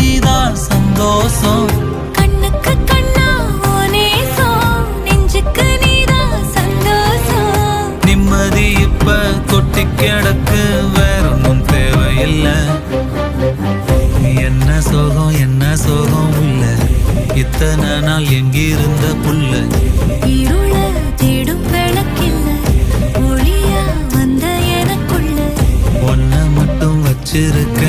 நீதான் சந்தோஷம். கண்ணுக்கு கண்ணா நேசம், நெஞ்சுக்கு நீதான் சந்தோஷம். நிம்மதி இப்ப கொட்டி கிடக்கு, வேற ஒன்றும் தேவையில்லை. என்ன சோகம் உள்ள, இத்தனை நாள் எங்கிருந்த புல்ல. இருள தேடும் விளக்கில்ல, ஒளியா வந்த எனக்குள்ள. ஒன்ன மட்டும் வச்சிருக்க